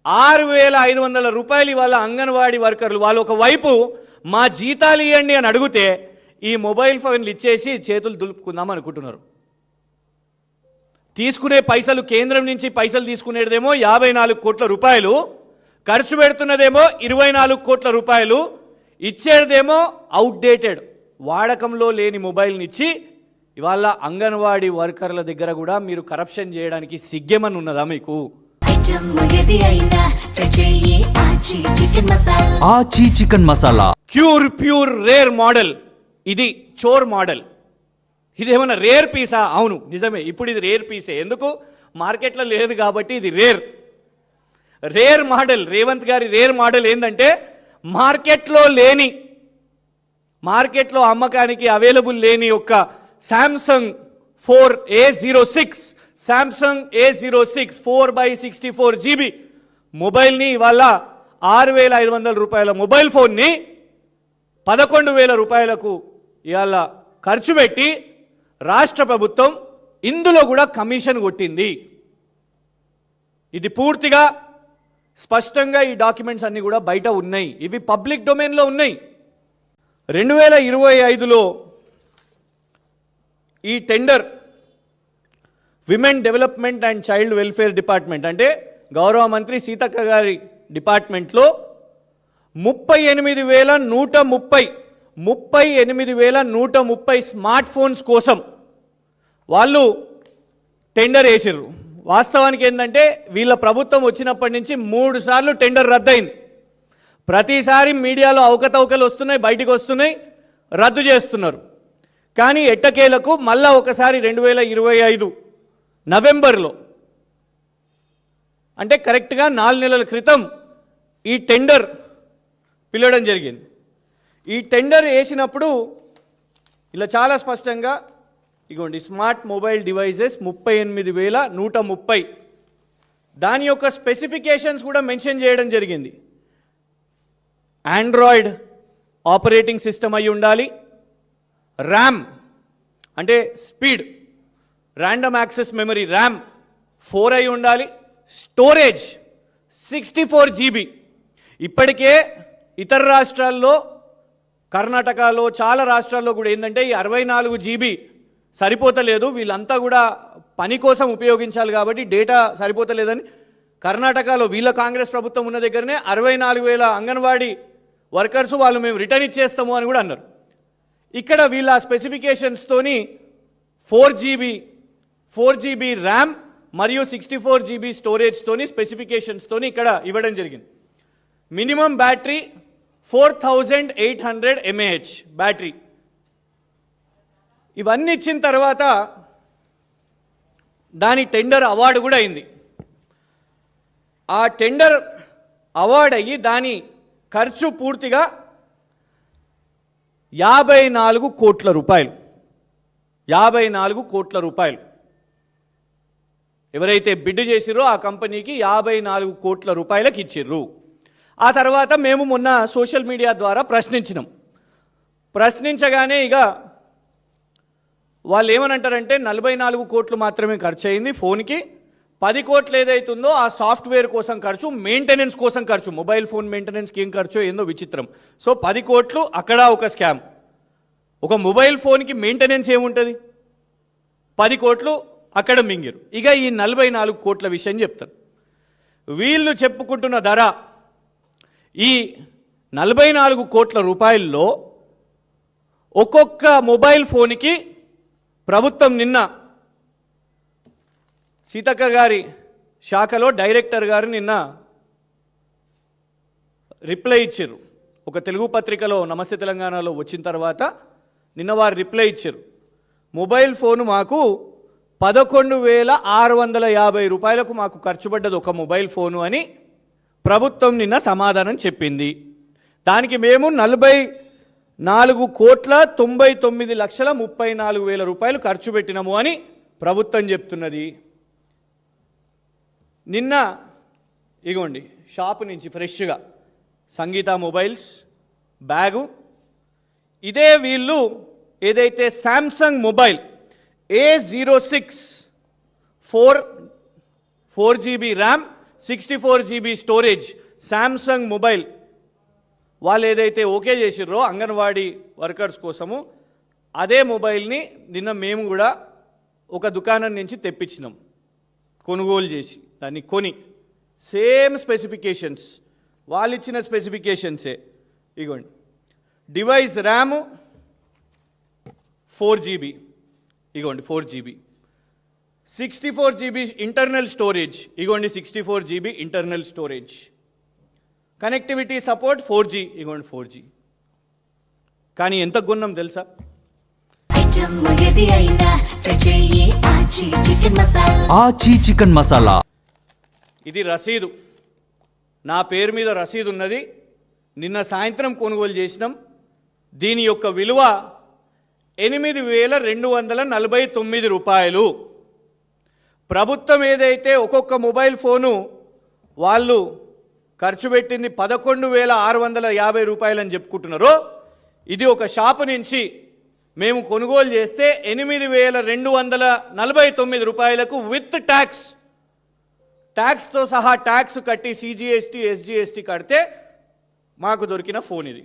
6,500 రూపాయలు ఇవాళ అంగన్వాడీ వర్కర్లు వాళ్ళు ఒకవైపు మా జీతాలు ఇవ్వండి అని అడిగితే ఈ మొబైల్ ఫోన్లు ఇచ్చేసి చేతులు దులుపుకుందాం అనుకుంటున్నారు. తీసుకునే పైసలు కేంద్రం నుంచి పైసలు తీసుకునేదేమో 54 కోట్ల రూపాయలు, ఖర్చు పెడుతున్నదేమో 24 కోట్ల రూపాయలు, ఇచ్చేదేమో అవుట్డేటెడ్ వాడకంలో లేని మొబైల్ని ఇచ్చి ఇవాళ అంగన్వాడీ వర్కర్ల దగ్గర కూడా మీరు కరప్షన్ చేయడానికి సిగ్గేమని ఉన్నదా మీకు? ఆచి chicken masala pure rare model. ఇది చోర్ మోడల్. ఇదేమన్నా రేర్ పీసా? అవును నిజమే, ఇప్పుడు ఇది రేర్ పీసే. ఎందుకు? మార్కెట్లో లేదు కాబట్టి ఇది రేర్ మోడల్. రేవంత్ గారి రేర్ మోడల్ ఏంటంటే మార్కెట్లో అమ్మకానికి అవైలబుల్ లేని ఒక శాంసంగ్ 4A06 4/64 GB మొబైల్ని ఇవాళ 6,500 రూపాయల మొబైల్ ఫోన్ని 11,000 రూపాయలకు ఇవాళ ఖర్చు పెట్టి రాష్ట్ర ప్రభుత్వం ఇందులో కూడా కమిషన్ కొట్టింది. ఇది పూర్తిగా స్పష్టంగా ఈ డాక్యుమెంట్స్ అన్ని కూడా బయట ఉన్నాయి, ఇవి పబ్లిక్ డొమైన్లో ఉన్నాయి. 2025లో ఈ tender women development and child welfare department అంటే గౌరవ మంత్రి సీతక్క గారి డిపార్ట్మెంట్లో 38,130 స్మార్ట్ ఫోన్స్ కోసం వాళ్ళు టెండర్ వేసారు. వాస్తవానికి ఏంటంటే వీళ్ళ ప్రభుత్వం వచ్చినప్పటి నుంచి 3 సార్లు టెండర్ రద్దయింది. ప్రతిసారి మీడియాలో అవకతవకలు వస్తున్నాయి, బయటికి వస్తున్నాయి, రద్దు చేస్తున్నారు. కానీ ఎట్టకేలకు మళ్ళా ఒకసారి 2025 నవంబర్లో అంటే కరెక్ట్గా 4 నెలల క్రితం ఈ టెండర్ పిలవడం జరిగింది. ఈ టెండర్ వేసినప్పుడు ఇలా చాలా స్పష్టంగా ఇగోండి స్మార్ట్ మొబైల్ డివైజెస్ 38,130 దాని యొక్క స్పెసిఫికేషన్స్ కూడా మెన్షన్ చేయడం జరిగింది. ఆండ్రాయిడ్ ఆపరేటింగ్ సిస్టమ్ అయి ఉండాలి, ర్యామ్ అంటే speed random access memory RAM 4 అయి ఉండాలి, స్టోరేజ్ 64 GB. ఇప్పటికే ఇతర రాష్ట్రాల్లో కర్ణాటకలో చాలా రాష్ట్రాల్లో కూడా ఏంటంటే ఈ 64 GB సరిపోతలేదు, వీళ్ళంతా కూడా పని కోసం ఉపయోగించాలి కాబట్టి డేటా సరిపోతలేదని కర్ణాటకలో వీళ్ళ కాంగ్రెస్ ప్రభుత్వం ఉన్న దగ్గరనే 64,000 అంగన్వాడీ వర్కర్స్ వాళ్ళు మేము రిటర్న్ ఇచ్చేస్తాము అని కూడా అన్నారు. ఇక్కడ వీళ్ళ స్పెసిఫికేషన్స్తోని 4 GB ర్యామ్ మరియు 64 GB స్టోరేజ్తోని స్పెసిఫికేషన్స్తోని ఇక్కడ ఇవ్వడం జరిగింది. Minimum battery 4,800 mAh battery. ఇవన్నీ ఇచ్చిన తర్వాత దాని టెండర్ అవార్డు కూడా అయింది. ఆ టెండర్ అవార్డు అయ్యి దాని ఖర్చు పూర్తిగా 54 కోట్ల రూపాయలు. 54 కోట్ల రూపాయలు ఎవరైతే బిడ్ చేసిరో ఆ కంపెనీకి 54 కోట్ల రూపాయలకు ఇచ్చిర్రు. ఆ తర్వాత మేము మొన్న సోషల్ మీడియా ద్వారా ప్రశ్నించగానే ఇక వాళ్ళు ఏమనంటారంటే 44 కోట్లు మాత్రమే ఖర్చు అయింది ఫోన్కి, 10 కోట్లు ఏదైతుందో ఆ సాఫ్ట్వేర్ కోసం ఖర్చు, మెయింటెనెన్స్ కోసం ఖర్చు, మొబైల్ ఫోన్ మెయింటెనెన్స్కి ఏం ఖర్చు ఏందో విచిత్రం. సో 10 కోట్లు అక్కడ ఒక స్కామ్. ఒక మొబైల్ ఫోన్కి మెయింటెనెన్స్ ఏముంటుంది, 10 కోట్లు అక్కడ మింగిరు. ఇక ఈ 44 కోట్ల విషయం చెప్తాను. వీళ్ళు చెప్పుకుంటున్న ధర ఈ 44 కోట్ల రూపాయల్లో ఒక్కొక్క మొబైల్ ఫోన్కి ప్రభుత్వం నిన్న సీతక్క గారి శాఖలో డైరెక్టర్ గారు నిన్న రిప్లై ఇచ్చారు. ఒక తెలుగు పత్రికలో నమస్తే తెలంగాణలో వచ్చిన తర్వాత నిన్న వారు రిప్లై ఇచ్చారు. మొబైల్ ఫోను మాకు 11,650 రూపాయలకు మాకు ఖర్చు పడ్డది ఒక మొబైల్ ఫోను అని ప్రభుత్వం నిన్న సమాధానం చెప్పింది. దానికి మేము 44,99,34,000 రూపాయలు ఖర్చు పెట్టినాము అని ప్రభుత్వం చెప్తున్నది. నిన్న ఇగోండి షాపు నుంచి ఫ్రెష్గా సంగీత మొబైల్స్ బ్యాగు, ఇదే వీళ్ళు ఏదైతే Samsung mobile A06 4 GB RAM 64 GB storage Samsung mobile వాళ్ళు ఏదైతే ఓకే చేసిర్రో అంగన్వాడీ వర్కర్స్ కోసము అదే మొబైల్ని నిన్న మేము కూడా ఒక దుకాణం నుంచి తెప్పించినాం, కొనుగోలు చేసి దాన్ని కొని సేమ్ స్పెసిఫికేషన్స్ వాళ్ళు ఇచ్చిన స్పెసిఫికేషన్సే. ఇగోండి డివైస్ ర్యామ్ 4 GB, ఇగోండి 4 GB, 64 GB ఇంటర్నల్ స్టోరేజ్, ఇగోండి 64 GB internal storage, connectivity support 4G, ఇగోండి 4G. కానీ ఎంత కొన్నాం తెలుసా? ఆచి చికెన్ మసాలా. ఇది రసీదు, నా పేరు మీద రసీదు ఉన్నది. నిన్న సాయంత్రం కొనుగోలు చేసినాం. దీని యొక్క విలువ 8,249 రూపాయలు. ప్రభుత్వం ఏదైతే ఒక్కొక్క మొబైల్ ఫోను వాళ్ళు ఖర్చు పెట్టింది 11,650 రూపాయలు అని చెప్పుకుంటున్నారో, ఇది ఒక షాపు నుంచి మేము కొనుగోలు చేస్తే 8,249 రూపాయలకు విత్ ట్యాక్స్, ట్యాక్స్తో సహా ట్యాక్స్ కట్టి CGST SGST కడితే మాకు దొరికిన ఫోన్ ఇది.